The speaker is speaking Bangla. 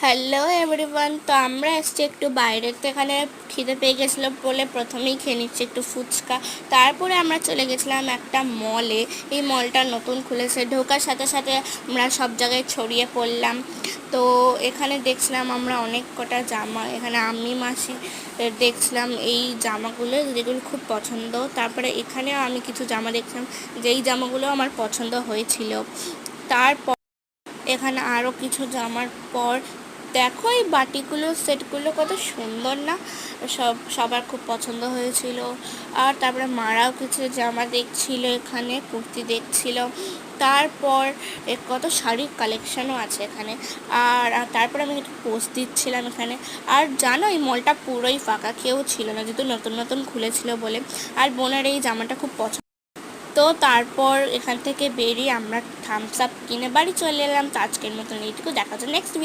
হ্যালো এভরিওয়ান, তো আমরা এসছি একটু বাইরের। তো এখানে খিদে পেয়ে গেছিলো বলে প্রথমেই খেয়ে নিচ্ছি একটু ফুচকা। তারপরে আমরা চলে গেছিলাম একটা মলে। এই মলটা নতুন খুলেছে, ঢোকার সাথে সাথে আমরা সব জায়গায় ছড়িয়ে পড়লাম। তো এখানে দেখছিলাম আমরা অনেক কটা জামা, এখানে আমি মাসি দেখছিলাম এই জামাগুলো যেগুলো খুব পছন্দ। তারপরে এখানেও আমি কিছু জামা দেখছিলাম যেই জামাগুলো আমার পছন্দ হয়েছিল। তারপর এখানে আরও কিছু জামার পর দেখো এই বাটিগুলো সেটগুলো কত সুন্দর না, সবার খুব পছন্দ হয়েছিল। আর তারপরে মারাও কিছু জামা দেখছিল, এখানে কুর্তি দেখছিল। তারপর কত শাড়ির কালেকশানও আছে এখানে। আর তারপর আমি একটু পোস্ট দিচ্ছিলাম এখানে। আর জানো এই মলটা পুরোই ফাঁকা, কেউ ছিল না যেহেতু নতুন নতুন খুলেছিল বলে। আর বোনের এই জামাটা খুব পছন্দ। তো তারপর এখান থেকে বেরিয়ে আমরা থামস আপ কিনে বাড়ি চলে এলাম। তো আজকের মতন এইটুকু, দেখা হচ্ছে নেক্সট ভিডিও।